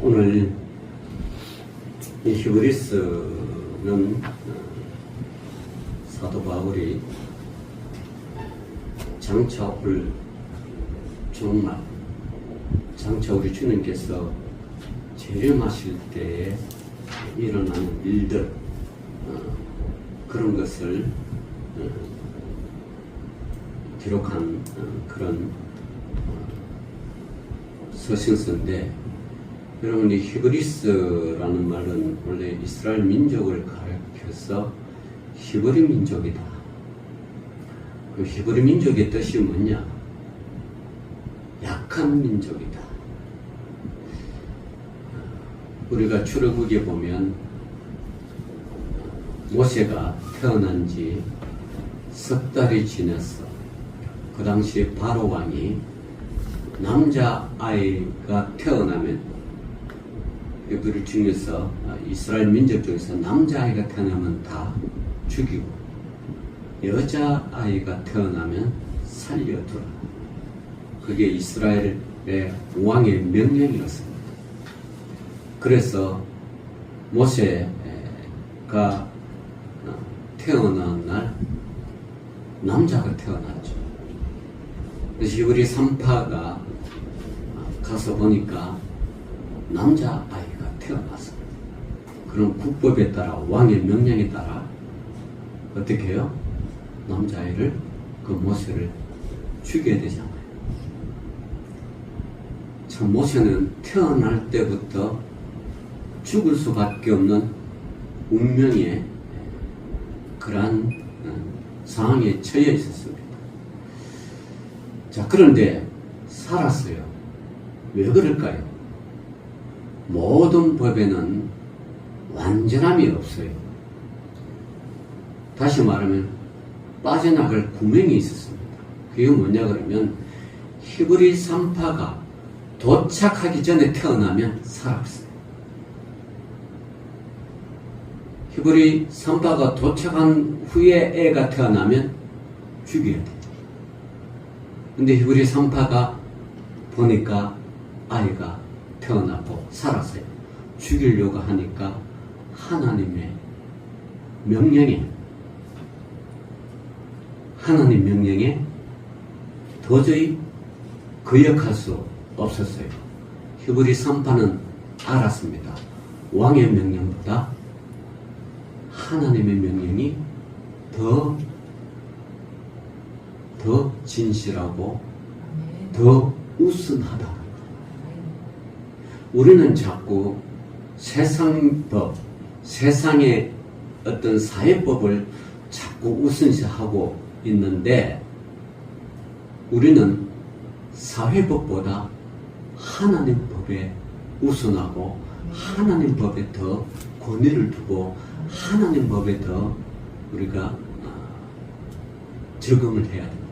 오늘 이 히브리스는 사도 바울이 장차 올 종말, 장차 우리 주님께서 재림하실 때에 일어나는 일들, 그런 것을 기록한 그런 서신서인데, 여러분, 이 히브리스라는 말은 원래 이스라엘 민족을 가리켜서 히브리 민족이다. 그 히브리 민족의 뜻이 뭐냐? 약한 민족이다. 우리가 출애굽기에 보면 모세가 태어난 지 석 달이 지났어. 그 당시에 바로 왕이 남자아이가 태어나면, 여기를 중에서 이스라엘 민족 중에서 남자아이가 태어나면 다 죽이고 여자아이가 태어나면 살려두라. 그게 이스라엘의 왕의 명령이었습니다. 그래서 모세가 태어난 날 남자가 태어났죠. 그래서 히브리 산파가 가서 보니까 남자아이가 태어났습니다. 그럼 국법에 따라, 왕의 명령에 따라 어떻게 해요? 남자아이를, 그 모세를 죽여야 되잖아요. 참, 모세는 태어날 때부터 죽을 수밖에 없는 운명의 그러한 상황에 처해 있었습니다. 자, 그런데 살았어요. 왜 그럴까요? 모든 법에는 완전함이 없어요. 다시 말하면 빠져나갈 구멍이 있었습니다. 그게 뭐냐 그러면, 히브리 산파가 도착하기 전에 태어나면 살았어요. 히브리 산파가 도착한 후에 애가 태어나면 죽여야 돼요. 근데 히브리 산파가 보니까 아이가 태어나고 살았어요. 죽이려고 하니까 하나님 명령에 도저히 거역할 수 없었어요. 히브리 산파는 알았습니다. 왕의 명령보다 하나님의 명령이 더 진실하고 더 우선하다. 우리는 자꾸 세상법, 세상의 어떤 사회법을 자꾸 우선시하고 있는데, 우리는 사회법보다 하나님 법에 우선하고 하나님 법에 더 권위를 두고 하나님 법에 더 우리가 적응을 해야 됩니다.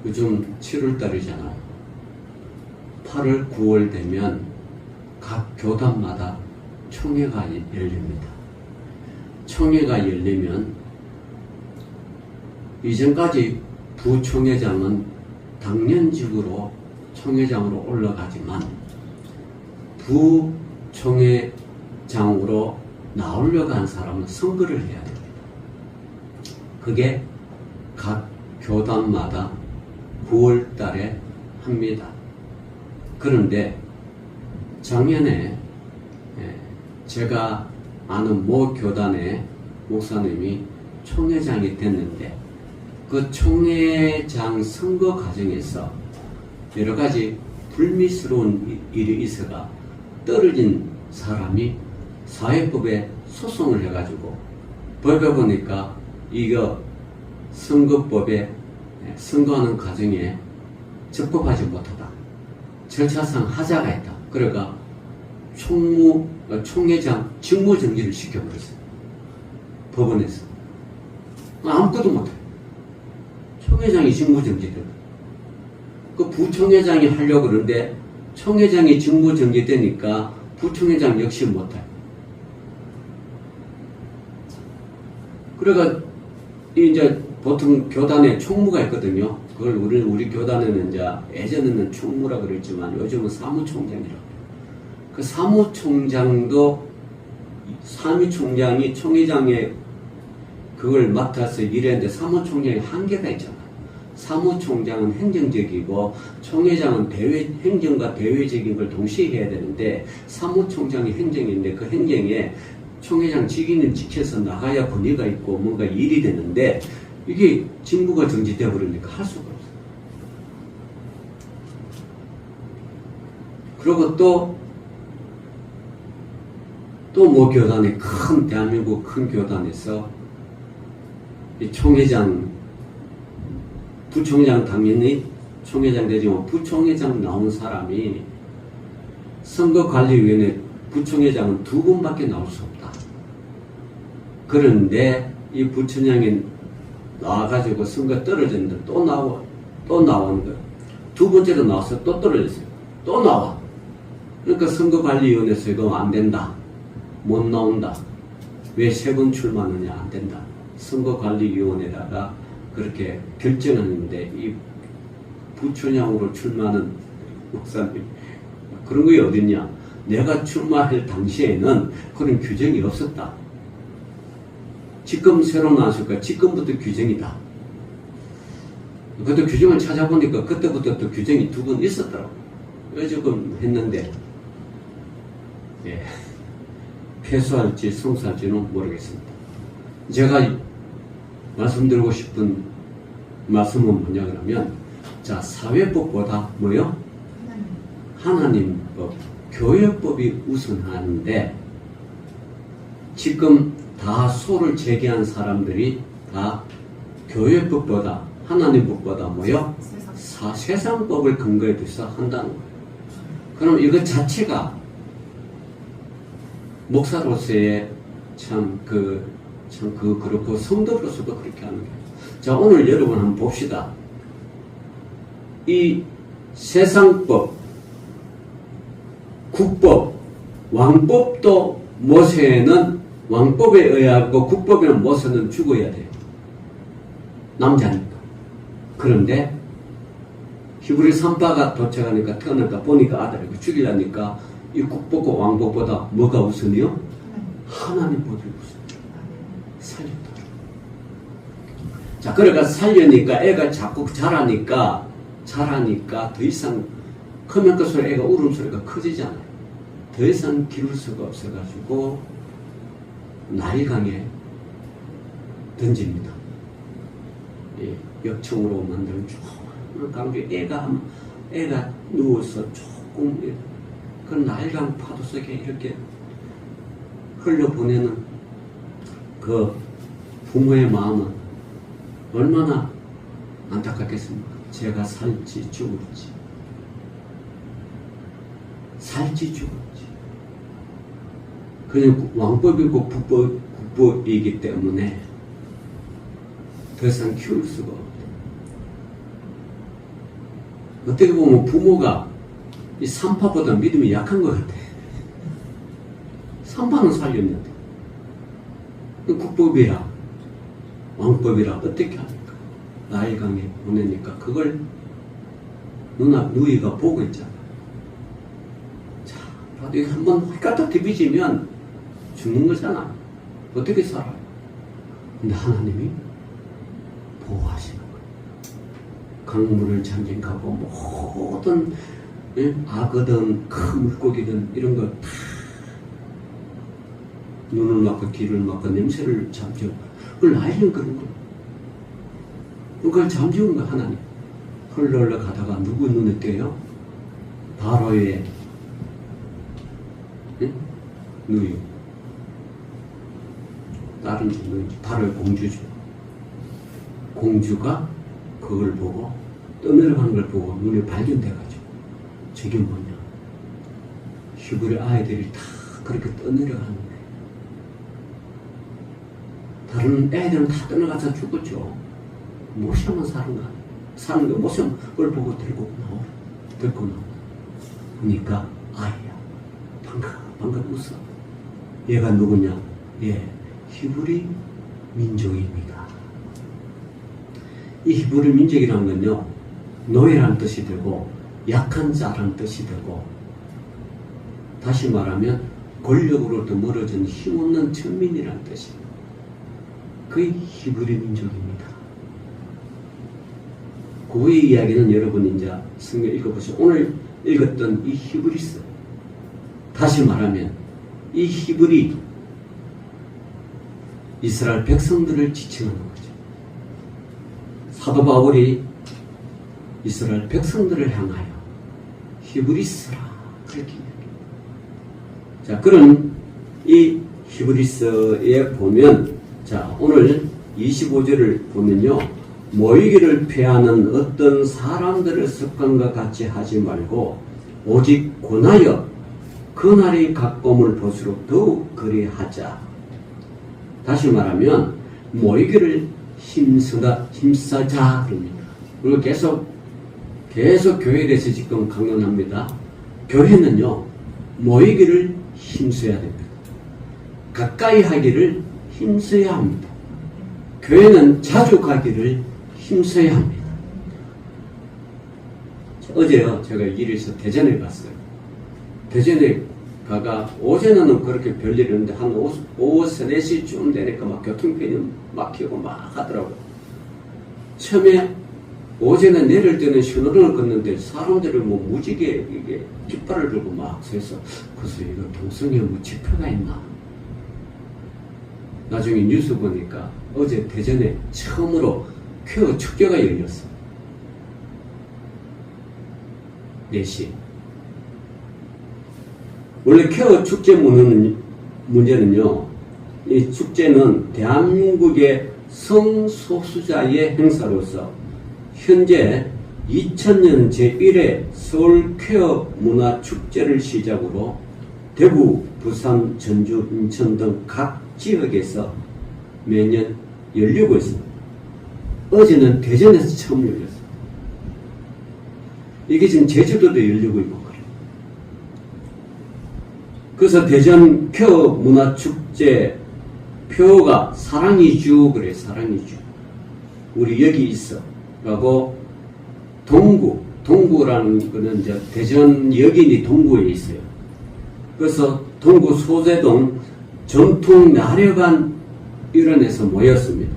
요즘 7월달이잖아요. 8월, 9월 되면 각 교단마다 총회가 열립니다. 총회가 열리면 이전까지 부총회장은 당년직으로 총회장으로 올라가지만 부총회장으로 나오려고 한 사람은 선거를 해야 됩니다. 그게 각 교단마다 9월 달에 합니다. 그런데 작년에 제가 아는 모 교단의 목사님이 총회장이 됐는데, 그 총회장 선거 과정에서 여러 가지 불미스러운 일이 있어가 떨어진 사람이 사회법에 소송을 해가지고 법에 보니까 이거 선거법에 선거하는 과정에 적법하지 못하다, 절차상 하자가 있다. 그러니까 총회장 직무정지를 시켜버렸어요. 법원에서. 아무것도 못해요. 총회장이 직무정지되고, 그 부총회장이 하려고 그러는데 총회장이 직무정지되니까 부총회장 역시 못해요. 그러니까 이제 보통 교단에 총무가 있거든요. 그걸 우리 교단에는 이제 예전에는 총무라 그랬지만 요즘은 사무총장이라고 그래요. 그 사무총장도 사무총장이 총회장의 그걸 맡아서 일했는데 사무총장이 한계가 있잖아. 사무총장은 행정적이고 총회장은 행정과 대외적인 걸 동시에 해야 되는데 사무총장이 행정인데 그 행정에 총회장 직위는 지켜서 나가야 권위가 있고 뭔가 일이 되는데 이게 직무가 정지되어 버리니까 할 수가 없어. 그리고 또 뭐 교단에 대한민국 큰 교단에서 이 총회장, 부총회장 당연히 총회장 되지만 부총회장 나온 사람이 선거관리위원회 부총회장은 2분밖에 나올 수 없다. 그런데 이 부총장이 나와가지고 선거 떨어졌는데 또 나오는 거야. 2번째로 나와서 또 떨어졌어요. 또 나와. 그러니까 선거관리위원회에서 이거 안 된다. 못 나온다. 왜 3번 출마하느냐? 안 된다. 선거관리위원회다가 그렇게 결정하는데 이 부총장으로 출마하는 목사님 그런 게 어딨냐? 내가 출마할 당시에는 그런 규정이 없었다. 지금 새로 나왔을까? 지금부터 규정이다. 그때 규정을 찾아보니까 그때부터 또 규정이 2번 있었더라고. 왜 지금 했는데 예. 패소할지 성사할지는 모르겠습니다. 제가 말씀드리고 싶은 말씀은 뭐냐 그러면 자 사회법보다 뭐요? 하나님법, 교회법이 우선하는데 지금 다 소를 제기한 사람들이 다 교회법보다 하나님법보다 뭐요? 세상법을 근거에 둬서 한다는 거예요. 그럼 이것 자체가 목사로서의 그렇고 성도로서도 그렇게 하는 거예요. 자, 오늘 여러분 한번 봅시다. 이 세상법, 국법, 왕법도 모세는 왕법에 의하고 국법에는 모세는 죽어야 돼요. 남자니까. 그런데 히브리 산파가 도착하니까 태어나니까 보니까 아들이고 죽이려니까 이 국법과 왕법보다 뭐가 우선이요? 하나님 법이 우선. 살렸다. 자, 그러니까 살려니까 애가 자꾸 자라니까 더 이상 크면 클수록 애가 울음소리가 커지잖아요. 더 이상 기를 수가 없어가지고 나일강에 던집니다. 예, 역청으로 만든 조그만 강에 애가 누워서 조금 그 나일강 파도 속에 이렇게 흘려보내는 그 부모의 마음은 얼마나 안타깝겠습니까? 제가 살지 죽을지. 살지 죽을지. 그냥 왕법이고 국법이기 때문에 더 이상 키울 수가 없다. 어떻게 보면 부모가 이 산파보다 믿음이 약한 것 같아. 산파는 살렸는데 국법이라 왕법이라 어떻게 합니까? 나일강에 보내니까 그걸 누이가 보고 있잖아. 자, 나도 이거 한번 갖다 뒤비지면 죽는 거잖아. 어떻게 살아요? 근데 하나님이 보호하시는 거예요. 강물을 잠긴가고 모든 악어든 큰 물고기든 이런 거 다 눈을 막고 귀를 막고 냄새를 잠재워. 그걸 나일은 그런 거예요. 그걸 잠재운 거 하나님. 흘러 가다가 누구 눈에 띄어요? 바로의 누이. 다른 누이. 바로의 공주죠. 공주가 그걸 보고 떠내려가는 걸 보고 눈에 발견돼가지고 저게 뭐냐. 히브리 아이들이 다 그렇게 떠내려가는 거예요. 다른 애들은 다 떠나가서 죽었죠. 모세만 사는 거 모세 그걸 보고 들고 나와. 그러니까 아이야. 방금 웃어. 얘가 누구냐? 예, 히브리 민족입니다. 이 히브리 민족이라는 건요, 노예라는 뜻이 되고 약한 자라는 뜻이 되고 다시 말하면 권력으로부터 멀어진 힘없는 천민이라는 뜻입니다. 그게 히브리 민족입니다. 그의 이야기는 여러분 이제 성경 읽어보시고 오늘 읽었던 이 히브리서, 다시 말하면 이 히브리 이스라엘 백성들을 지칭하는 거죠. 사도 바울이 이스라엘 백성들을 향하여 히브리서라 그렇게 이야기합니다. 자, 그런 이 히브리서에 보면, 자, 오늘 25절을 보면요, 모이기를 피하는 어떤 사람들의 습관과 같이 하지 말고 오직 권하여 그날이 가까움을 볼수록 더욱 그리하자. 다시 말하면 모이기를 힘써자 그럽니다. 그리고 계속 교회에 대해서 지금 강론합니다. 교회는요, 모이기를 힘써야 됩니다. 가까이 하기를 힘써야 합니다. 교회는 자주 가기를 힘써야 합니다. 어제요, 제가 일에서 대전에 갔어요. 대전에 가가 오전에는 그렇게 별일 없는데 한 오후 3, 4시쯤 되니까 막 교통편이 막히고 막 하더라고요. 처음에 오전에 내릴 때는 신호등을 껐는데 사람들이 뭐 무지개 이게 깃발을 들고 막 서서, 그래서 이거 동성애 뭐 지표가 있나? 나중에 뉴스 보니까 어제 대전에 처음으로 퀘어 축제가 열렸어. 4시. 원래 퀘어 축제 문제는요, 이 축제는 대한민국의 성소수자의 행사로서 현재 2000년 제1회 서울 퀘어 문화축제를 시작으로 대구, 부산, 전주, 인천 등 각 지역에서 매년 열리고 있습니다. 어제는 대전에서 처음 열렸어요. 이게 지금 제주도도 열리고 있고 그래요. 그래서 대전 퀘어 문화축제 표가 사랑이주 그래. 사랑이주 우리 여기 있어 라고 동구라는 거는 이제 대전 여gin이 동구에 있어요. 그래서 동구 소재동 전통 나려관 일원에서 모였습니다.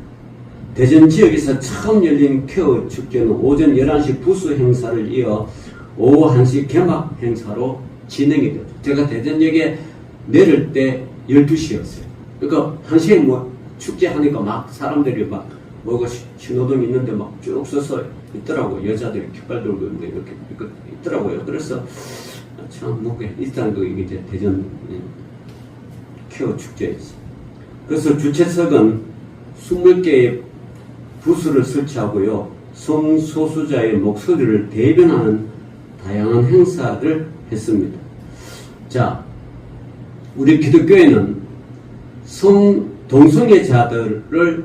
대전 지역에서 처음 열린 퀘어 축제는 오전 11시 부수 행사를 이어 오후 1시 개막 행사로 진행이 됐죠. 제가 대전역에 내릴 때 12시였어요. 그러니까 1시에 뭐 축제하니까 막 사람들이 막 뭐가 신호등 있는데 막 쭉 서서 있더라고요. 여자들이 깃발 들고 있는데 이렇게 있더라고요. 그래서 참 뭐 일단 이게 이제 대전 퀘어 축제였어요. 그래서 주최석은 20개의 부스를 설치하고요, 성소수자의 목소리를 대변하는 다양한 행사를 했습니다. 자, 우리 기독교회는 동성애자들을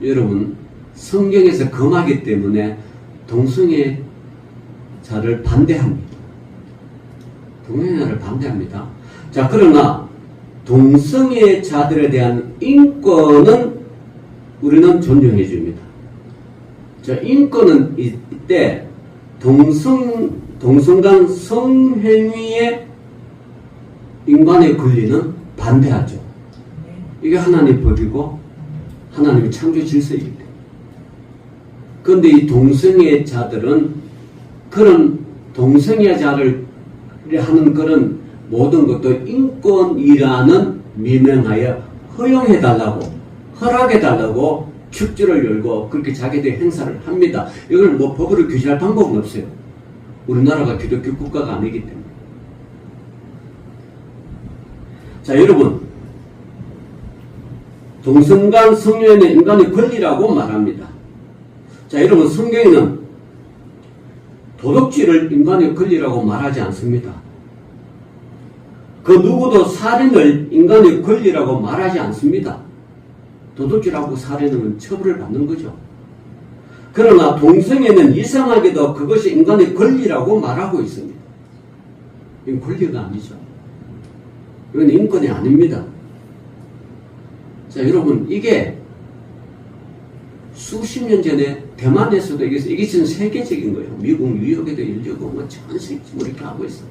여러분 성경에서 금하기 때문에 동성애자를 반대합니다. 동성애자를 반대합니다. 자, 그러나 동성애자들에 대한 인권은 우리는 존중해 줍니다. 자, 인권은 이때 동성간 성행위의 인간의 권리는 반대하죠. 이게 하나님의 법이고 하나님의 창조 질서이기 때문에. 그런데 이 동성애자들은 그런 동성애자를 하는 그런 모든 것도 인권이라는 미명하여 허용해달라고, 허락해달라고 축제를 열고 그렇게 자기들 행사를 합니다. 이걸 뭐 법으로 규제할 방법은 없어요. 우리나라가 기독교 국가가 아니기 때문에. 자, 여러분, 동성간 성녀에는 인간의 권리라고 말합니다. 자, 여러분, 성경에는 도둑질을 인간의 권리라고 말하지 않습니다. 그 누구도 살인을 인간의 권리라고 말하지 않습니다. 도둑질하고 살인은 처벌을 받는 거죠. 그러나 동성애는 이상하게도 그것이 인간의 권리라고 말하고 있습니다. 이건 권리가 아니죠. 이건 인권이 아닙니다. 자, 여러분, 이게 수십 년 전에 대만에서도 이게 지금 세계적인 거예요. 미국 뉴욕에도 열리고 뭐 전 세계 이렇게 하고 있어요.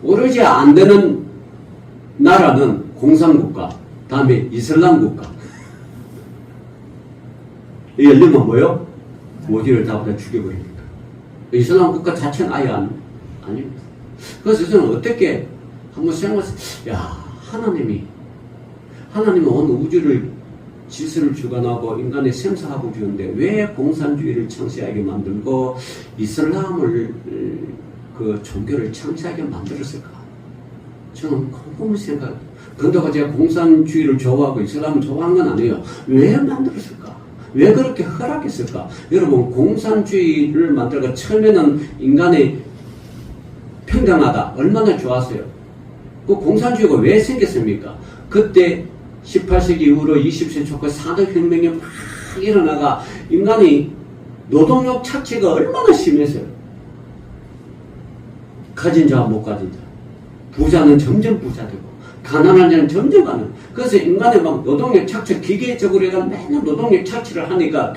오로지 안 되는 나라는 공산국가, 다음에 이슬람 국가. 이 열리면 뭐요? 모디를 다 죽여버리니까. 이슬람 국가 자체는 아예 아닙니다. 그래서 저는 어떻게 한번 생각했어요. 야, 하나님은 온 우주를 질서를 주관하고 인간의 생사하고 주는데 왜 공산주의를 창시하게 만들고 이슬람을 그 종교를 창시하게 만들었을까? 저는 곰곰이 생각. 그런다고 제가 공산주의를 좋아하고 이슬람을 좋아하는 건 아니에요. 왜 만들었을까? 왜 그렇게 허락했을까? 여러분, 공산주의를 만들고 처음에는 인간의 평등하다. 얼마나 좋았어요. 그 공산주의가 왜 생겼습니까? 그때 18세기 이후로 20세기 초과 산업혁명이 막 일어나가 인간이 노동력 착취가 얼마나 심했어요. 가진 자와 못 가진 자. 부자는 점점 부자 되고 가난한 자는 점점 가난. 그래서 인간의 막 노동력 착취 기계적으로 해가 맨날 노동력 착취를 하니까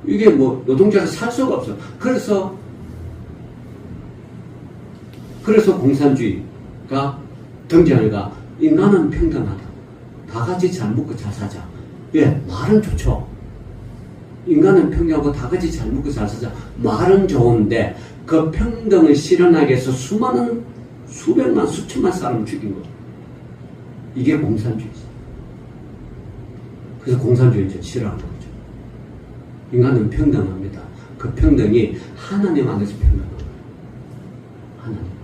이게 뭐 노동자가 살 수가 없어. 그래서 공산주의가 등장해가 인간은 평등하다. 다 같이 잘 먹고 잘 사자. 예, 말은 좋죠. 인간은 평등하고 다 같이 잘 먹고 잘 사자. 말은 좋은데 그 평등을 실현하기 위해서 수많은 수백만 수천만 사람을 죽인 거죠. 이게 공산주의죠. 그래서 공산주의는 저 싫어하는 거죠. 인간은 평등합니다. 그 평등이 하나님 안에서 평등한 거예요. 하나님 안에서.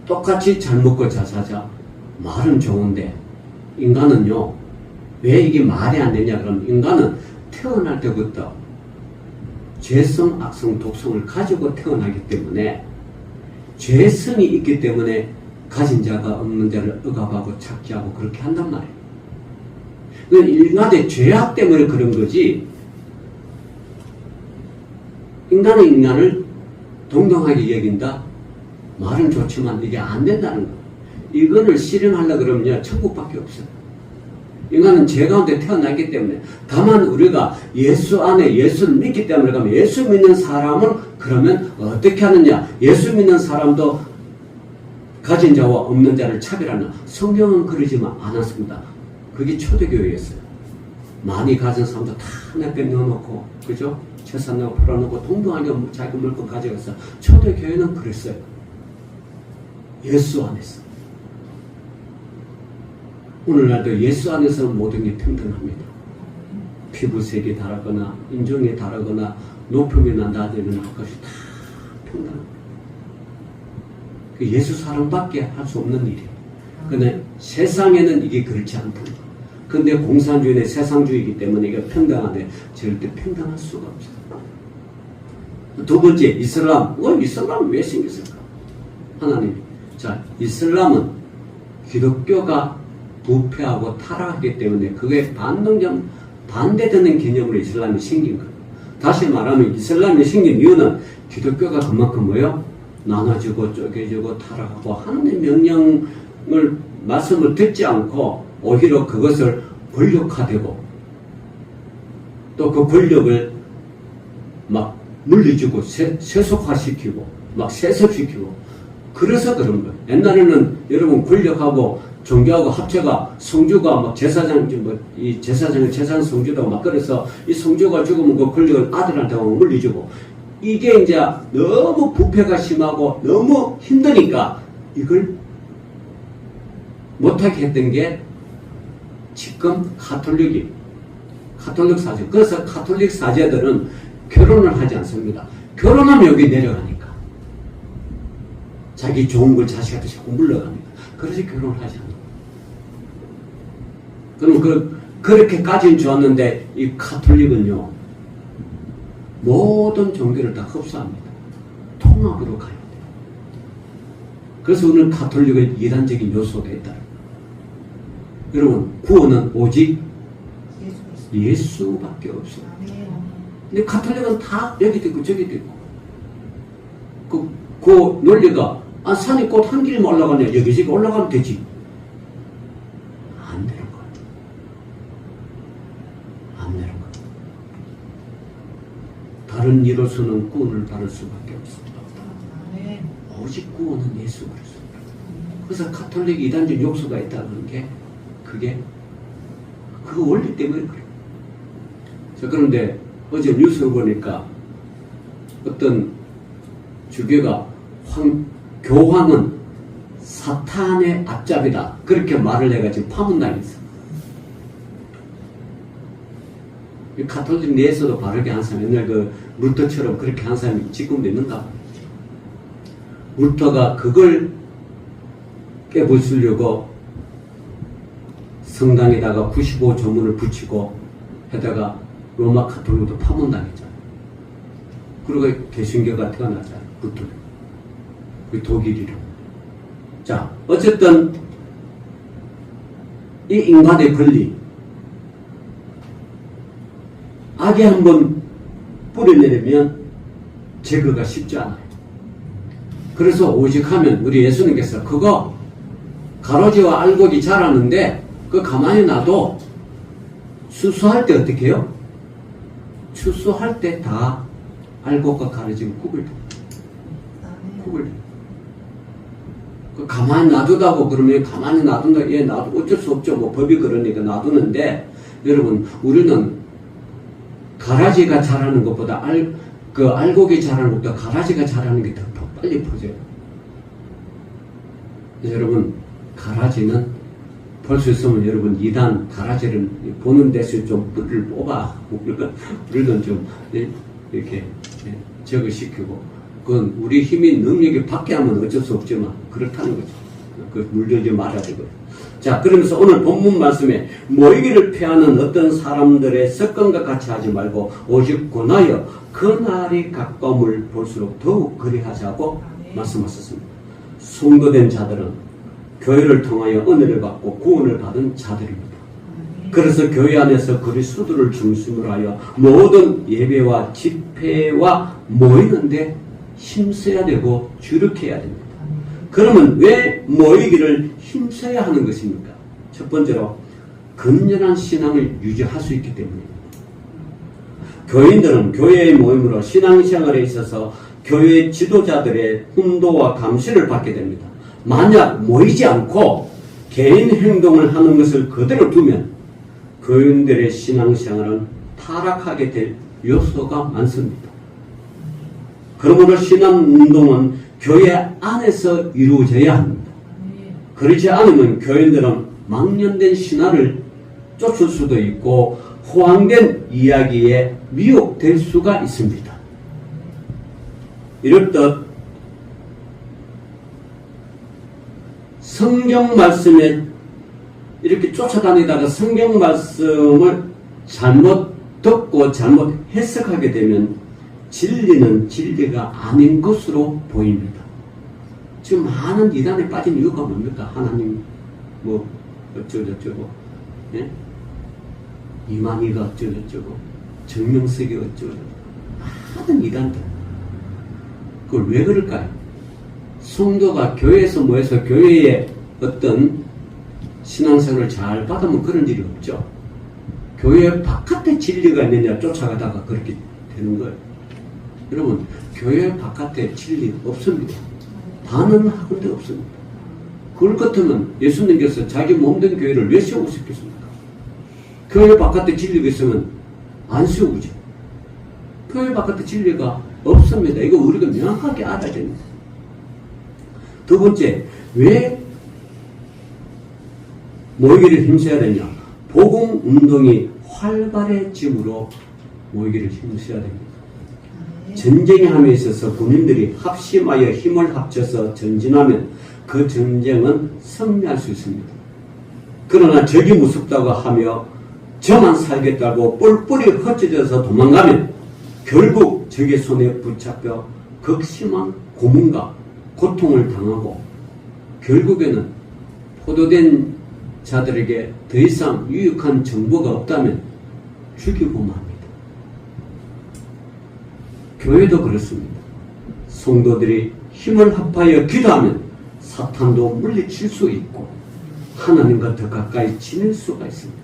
똑같이 잘 먹고 잘 사자. 말은 좋은데 인간은요, 왜 이게 말이 안 되냐 그러면 인간은 태어날 때부터 죄성, 악성, 독성을 가지고 태어나기 때문에 죄성이 있기 때문에 가진 자가 없는 자를 억압하고 착취하고 그렇게 한단 말이에요. 그건 인간의 죄악 때문에 그런 거지 인간을 동등하게 여긴다? 말은 좋지만 이게 안 된다는 거. 이거를 실현하려고 그러면요, 천국밖에 없어요. 인간은 죄 가운데 태어났기 때문에. 다만 우리가 예수 안에 예수를 믿기 때문에 가면 예수 믿는 사람은 그러면 어떻게 하느냐? 예수 믿는 사람도 가진 자와 없는 자를 차별하는. 성경은 그러지만 않았습니다. 그게 초대교회였어요. 많이 가진 사람도 다 내빼 넣어놓고, 그죠? 재산 넣고 팔아놓고 동등하게 자기 물건 가져가서. 초대교회는 그랬어요. 예수 안에서. 오늘날도 예수 안에서는 모든 게 평등합니다. 피부색이 다르거나 인종이 다르거나 높음이나 낮음이나 그것이 다 평등합니다. 예수 사랑밖에 할 수 없는 일이에요. 근데 세상에는 이게 그렇지 않다. 근데 공산주의는 세상주의이기 때문에 이게 평등한데 절대 평등할 수가 없어요. 두 번째, 이슬람. 이슬람은 왜 생겼을까? 하나님. 자, 이슬람은 기독교가 부패하고 타락하기 때문에 그게 반대되는 개념으로 이슬람이 생긴 거예요. 다시 말하면 이슬람이 생긴 이유는 기독교가 그만큼 뭐예요? 나눠지고 쪼개지고 타락하고 하나님의 명령을 말씀을 듣지 않고 오히려 그것을 권력화되고 또 그 권력을 막 물리주고 세속화시키고 막 세습시키고 그래서 그런 거예요. 옛날에는 여러분 권력하고 종교하고 합체가 성주가 막 제사장의 재산 성주다 막 그래서 이 성주가 죽으면 그 권력을 아들한테 물리주고 이게 이제 너무 부패가 심하고 너무 힘드니까 이걸 못하게 했던 게 지금 가톨릭 사제. 그래서 가톨릭 사제들은 결혼을 하지 않습니다. 결혼하면 여기 내려가니까. 자기 좋은 걸 자식한테 자꾸 물러가니까. 그래서 결혼을 하지 않아요. 그럼 그렇게까지는 좋았는데 이 가톨릭은요, 모든 종교를 다 흡수합니다. 통합으로 가야 돼요. 그래서 우리는 가톨릭의 이단적인 요소가 있다. 여러분, 구원은 오직 예수밖에 없어요. 근데 가톨릭은 다 여기도 있고 저기도 있고. 그 논리가 산이 꼭 한 길만 올라가냐 여기저기 올라가면 되지. 안 되는 거예요. 안 되는 거예요. 다른 이로서는 구원을 받을 수밖에 없습니다. 오직 구원은 예수 그리스도. 그래서 가톨릭 이단적 욕구가 있다는 게 그게 그 원리 때문에 그래요. 자, 그런데 어제 뉴스를 보니까 어떤 주교가 교황은 사탄의 앞잡이다 그렇게 말을 해가지고 파문당했어. 가톨릭 내에서도 바르게 한 사람, 옛날 그 루터처럼 그렇게 한 사람이 지금도 있는가? 루터가 그걸 깨부수려고 성당에다가 95조문을 붙이고 해다가 로마 가톨릭도 파문당했잖아요. 그리고 개신교가 태어났잖아요. 루터. 그 독일이로. 자, 어쨌든 이 인간의 권리, 악에 한번 뿌려내려면 제거가 쉽지 않아요. 그래서 오직하면 우리 예수님께서 그거 가로지와 알곡이 자라는데 그 가만히 놔도 추수할 때 어떻게 해요? 추수할 때 다 알곡과 가로지가 구별돼요. 구별돼요. 그 가만히 놔두다고 그러면 가만히 놔둔다. 예, 놔두 어쩔 수 없죠. 뭐 법이 그러니까 놔두는데 여러분 우리는 가라지가 자라는 것보다 그 알곡이 자라는 것보다 가라지가 자라는 게 더 빨리 퍼져요. 여러분 가라지는 볼 수 있으면 여러분 2단 가라지를 보는 데서 좀 뿌리를 뽑아 우리는 좀 이렇게 제거시키고 그건 우리 힘이 능력이 밖에 하면 어쩔 수 없지만 그렇다는 거죠. 그 물들지 말아야 되고요. 자, 그러면서 오늘 본문 말씀에 모이기를 피하는 어떤 사람들의 습관과 같이 하지 말고 오직 권하여 그날이 가까움을 볼수록 더욱 그리하자고 말씀하셨습니다. 성도된 자들은 교회를 통하여 은혜를 받고 구원을 받은 자들입니다. 그래서 교회 안에서 그리스도를 중심으로 하여 모든 예배와 집회와 모이는데 힘써야 되고 주력해야 됩니다. 그러면 왜 모이기를 힘써야 하는 것입니까? 첫 번째로 건전한 신앙을 유지할 수 있기 때문입니다. 교인들은 교회의 모임으로 신앙생활에 있어서 교회 지도자들의 훈도와 감시를 받게 됩니다. 만약 모이지 않고 개인 행동을 하는 것을 그대로 두면 교인들의 신앙생활은 타락하게 될 요소가 많습니다. 그러므로 신앙운동은 교회 안에서 이루어져야 합니다. 그렇지 않으면 교인들은 망년된 신화를 쫓을 수도 있고 호황된 이야기에 미혹될 수가 있습니다. 이렇듯 성경 말씀에 이렇게 쫓아다니다가 성경 말씀을 잘못 듣고 잘못 해석하게 되면 진리는 진리가 아닌 것으로 보입니다. 지금 많은 이단에 빠진 이유가 뭡니까? 하나님 뭐 어쩌고저쩌고 예? 이만희가 어쩌고저쩌고 정명석이 어쩌고저쩌고 많은 이단들 그걸 왜 그럴까요? 성도가 교회에서 모여서 교회의 어떤 신앙생활을 잘 받으면 그런 일이 없죠. 교회 바깥에 진리가 있느냐 쫓아가다가 그렇게 되는 거예요. 여러분 교회 바깥에 진리 없습니다. 반응하건대 없습니다. 그럴 것 같으면 예수님께서 자기 몸된 교회를 왜 세우셨겠습니까? 교회 바깥에 진리가 있으면 안 세우죠. 교회 바깥에 진리가 없습니다. 이거 우리가 명확하게 알아야 됩니다. 두 번째, 왜 모이기를 힘써야 되냐? 복음 운동이 활발해짐으로 모이기를 힘써야 됩니다. 전쟁의 함에 있어서 군인들이 합심하여 힘을 합쳐서 전진하면 그 전쟁은 승리할 수 있습니다. 그러나 적이 무섭다고 하며 저만 살겠다고 뿔뿔이 흩어져서 도망가면 결국 적의 손에 붙잡혀 극심한 고문과 고통을 당하고 결국에는 포도된 자들에게 더 이상 유익한 정보가 없다면 죽이고 맙니다. 교회도 그렇습니다. 성도들이 힘을 합하여 기도하면 사탄도 물리칠 수 있고 하나님과 더 가까이 지낼 수가 있습니다.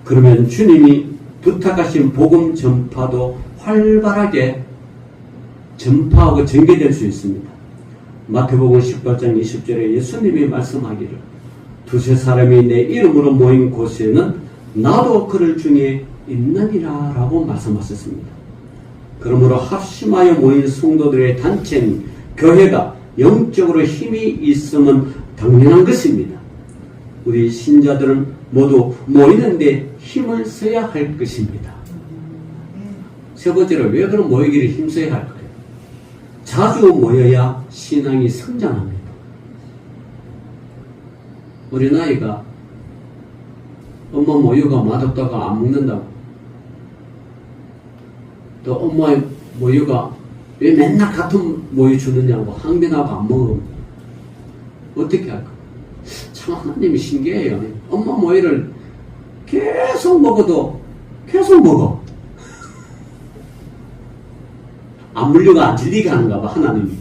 그러면 주님이 부탁하신 복음 전파도 활발하게 전파하고 전개될 수 있습니다. 마태복음 18장 20절에 예수님이 말씀하기를 두세 사람이 내 이름으로 모인 곳에는 나도 그들 중에 있느니라 라고 말씀하셨습니다. 그러므로 합심하여 모인 성도들의 단체인 교회가 영적으로 힘이 있으면 당연한 것입니다. 우리 신자들은 모두 모이는데 힘을 써야 할 것입니다. 세 번째로 왜 그런 모이기를 힘써야 할까요? 자주 모여야 신앙이 성장합니다. 어린아이가 엄마 모유가 맛없다고 안 먹는다고, 또 엄마의 모유가 왜 맨날 같은 모유 주느냐고 항변하고 안 먹으면 어떻게 할까? 참 하나님이 신기해요. 엄마 모유를 계속 먹어도 계속 먹어. 안 물려가 안 질리게 하는가 봐, 하나님이.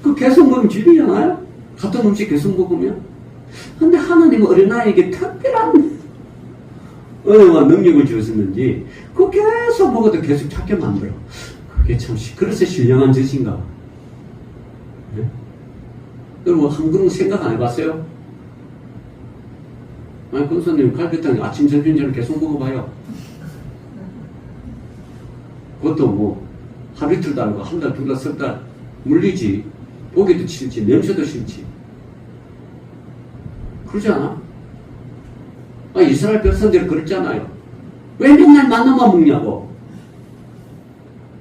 그 계속 먹으면 질리잖아요? 같은 음식 계속 먹으면. 근데 하나님은 어린아이에게 특별한 은혜와 능력을 주셨는지, 그 계속 먹어도 계속 찾게 만들어. 그게 참, 그래서 신령한 짓인가 봐. 네? 여러분, 한 그릇 생각 안 해봤어요? 아니, 권사님, 갈비탕 아침, 점심, 저녁 계속 먹어봐요. 그것도 뭐, 하루 이틀도 아니고, 한 달, 두 달, 석 달, 물리지. 보기도 싫지, 냄새도 싫지. 그러지 않아? 아, 이스라엘 백성들이 그랬잖아요. 왜 맨날 만나만 먹냐고.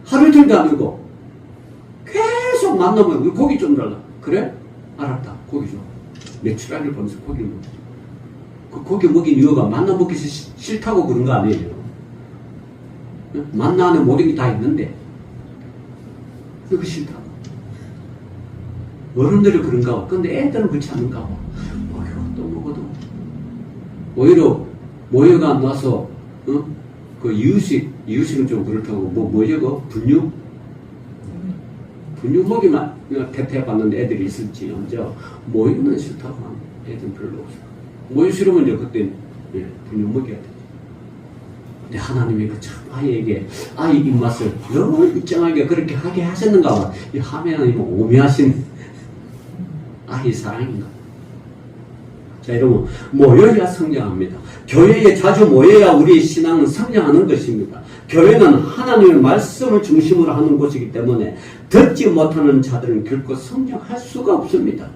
하루 이틀도 아니고, 계속 만나면 고기 좀 달라. 그래? 알았다. 고기 줘. 매출하기를 보면서 고기를 먹자. 그 고기 먹인 이유가 만나 먹기 싫다고 그런 거 아니에요. 만나 안에 모든 게 다 있는데, 그거 싫다고. 어른들이 그런가 봐. 근데 애들은 그렇지 않은가 봐. 또 먹어도. 오히려 모여가 안 나서, 그 이유식은 좀 그렇다고. 뭐죠? 분유? 분유 먹이만 태태 봤는데 애들이 있을지, 먼저. 모유는 싫다고 하는 애들은 별로 없어. 모유 싫으면 이제 그때, 분유 먹여야 돼. 근데 하나님이 그 참 아이에게 아이 입맛을 너무 일정하게 그렇게 하게 하셨는가 봐. 이 하나님은 오묘하신 아이 사랑인가. 자, 여러분, 모여야 성장합니다. 교회에 자주 모여야 우리의 신앙은 성장하는 것입니다. 교회는 하나님의 말씀을 중심으로 하는 곳이기 때문에 듣지 못하는 자들은 결코 성장할 수가 없습니다.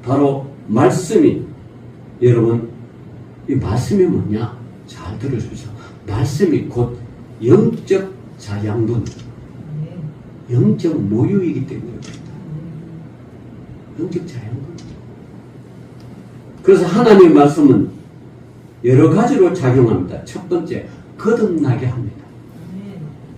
바로 말씀이, 여러분, 이 말씀이 뭐냐? 잘 들어주세요. 말씀이 곧 영적 자양분, 영적 모유이기 때문에 그렇다. 영적 자양분. 그래서 하나님의 말씀은 여러 가지로 작용합니다. 첫 번째, 거듭나게 합니다.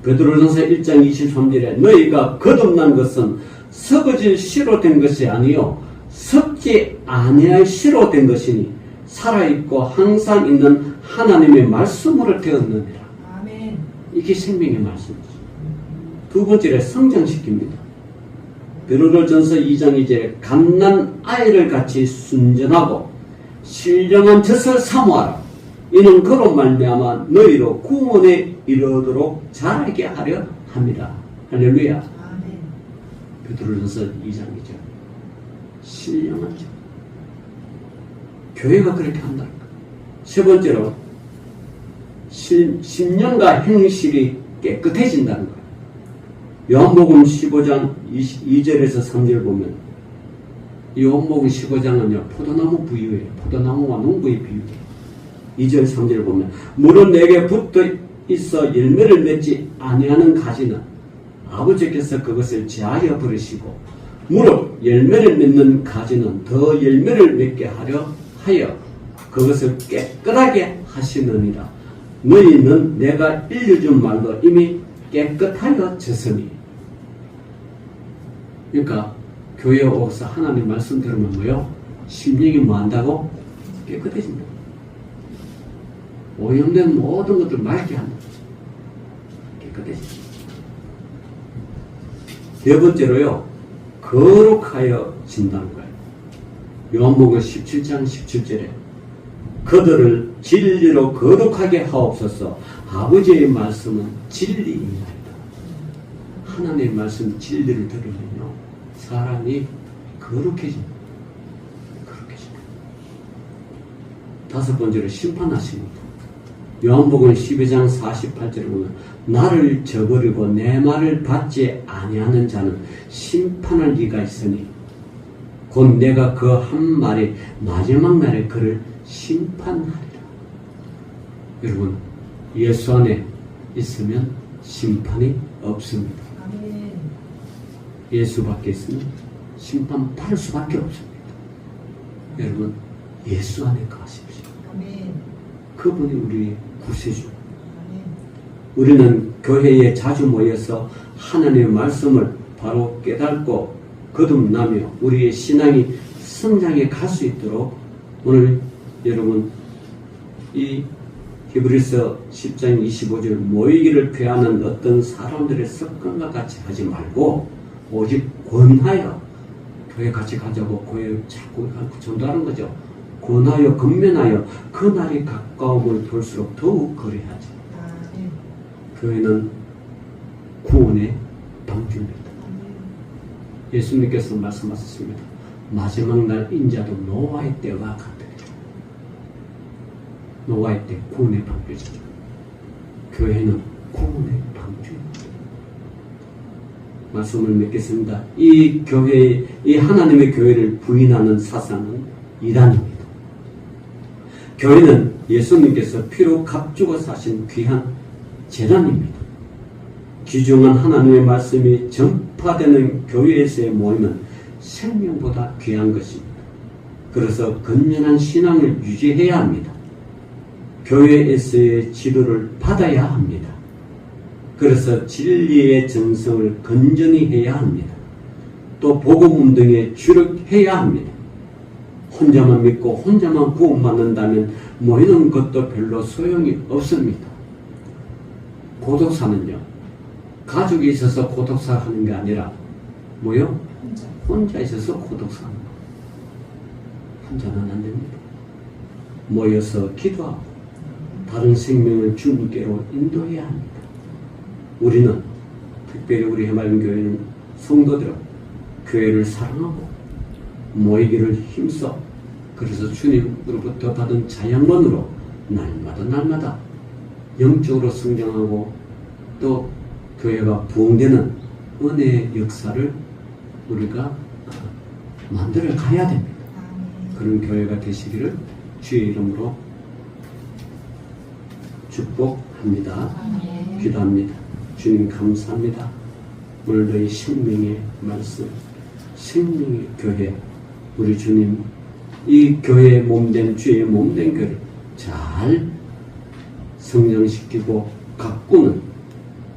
베드로전서 1장 23절에 너희가 거듭난 것은 썩어질 씨로 된 것이 아니요 썩지 아니할 씨로 된 것이니 살아있고 항상 있는 하나님의 말씀으로 되었느니라. 아멘. 이게 생명의 말씀이죠. 두 번째로 성장시킵니다. 베드로전서 2장 2절에 갓난 아이를 같이 순전하고 신령한 젖을 사모하라. 이는 그로 말미암아 너희로 구원에 이르도록 자라게 하려 합니다. 할렐루야. 아멘. 베드로전서 2장 2절. 신령한 젖. 교회가 그렇게 한다. 세 번째로, 심령과 행실이 깨끗해진다는 거예요. 요한복음 15장 2절에서 3절 보면, 요한복음 15장은요, 포도나무 비유예요. 포도나무와 농부의 비유예요. 2절, 3절 보면, 물은 내게 붙어 있어 열매를 맺지 아니하는 가지는 아버지께서 그것을 제하여 버리시고, 무릇 열매를 맺는 가지는 더 열매를 맺게 하여 그것을 깨끗하게 하시느니라. 너희는 내가 일러준 말로 이미 깨끗하여 졌으니. 그러니까 교회에 오서 하나님 말씀 들으면 뭐요? 심령이 뭐 한다고? 깨끗해진다. 오염된 모든 것들 맑게 한다. 깨끗해진다. 네 번째로요, 거룩하여 진다는 거예요. 요한복음 17장 17절에 그들을 진리로 거룩하게 하옵소서. 아버지의 말씀은 진리입니다. 하나님의 말씀 진리를 들으면요, 사람이 거룩해집니다. 거룩해집니다. 다섯 번째로 심판하십니다. 요한복음 12장 48절에 보면 나를 저버리고 내 말을 받지 아니하는 자는 심판할 이가 있으니 곧 내가 그 한 말이 마지막 날에 그를 심판하리라. 여러분, 예수 안에 있으면 심판이 없습니다. 아멘. 예수 밖에 있으면 심판 받을 수밖에 없습니다. 여러분, 예수 안에 가십시오. 아멘. 그분이 우리의 구세주. 아멘. 우리는 교회에 자주 모여서 하나님의 말씀을 바로 깨닫고 거듭나며 우리의 신앙이 성장해 갈 수 있도록 오늘 여러분 이 히브리서 10장 25절 모이기를 피하는 어떤 사람들의 습관과 같이 하지 말고 오직 권하여 교회 같이 가자고 교회 자꾸 전도하는 거죠. 권하여 건면하여 그 날이 가까움을 볼수록 더욱 그리하지. 아멘. 교회는 구원의 방주입니다. 아멘. 예수님께서 말씀하셨습니다. 마지막 날 인자도 노아의 때와 같으리라. 노아의 때 구원의 방주죠. 교회는 구원의 방주입니다. 말씀을 맺겠습니다. 이 교회, 이 하나님의 교회를 부인하는 사상은 이단입니다. 교회는 예수님께서 피로 값주고 사신 귀한 재단입니다. 귀중한 하나님의 말씀이 전파되는 교회에서의 모임은 생명보다 귀한 것입니다. 그래서 건전한 신앙을 유지해야 합니다. 교회에서의 지도를 받아야 합니다. 그래서 진리의 정성을 건전히 해야 합니다. 또 복음 운동에 주력해야 합니다. 혼자만 믿고 혼자만 구원받는다면 모이는 것도 별로 소용이 없습니다. 고독사는요, 가족이 있어서 고독사 하는 게 아니라 뭐요? 혼자 있어서 고독사 하는 거. 혼자는 안 됩니다. 모여서 기도하고 다른 생명을 주님께로 인도해야 합니다. 우리는 특별히 우리 해맑은 교회는 성도들은 교회를 사랑하고 모이기를 힘써 그래서 주님으로부터 받은 자양분으로 날마다 영적으로 성장하고 또 교회가 부흥되는 은혜의 역사를 우리가 만들어 가야 됩니다. 그런 교회가 되시기를 주의 이름으로 축복합니다. 기도합니다. 주님 감사합니다. 오늘 너희 생명의 말씀, 생명의 교회, 우리 주님 이 교회의 몸된 주의 몸된 교회를 잘 성장시키고 가꾸는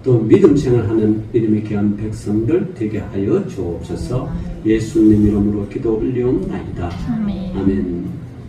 또 믿음 생활하는 믿음의 귀한 백성들 되게 하여 주옵소서. 예수님 이름으로 기도 올리옵나이다. 아멘.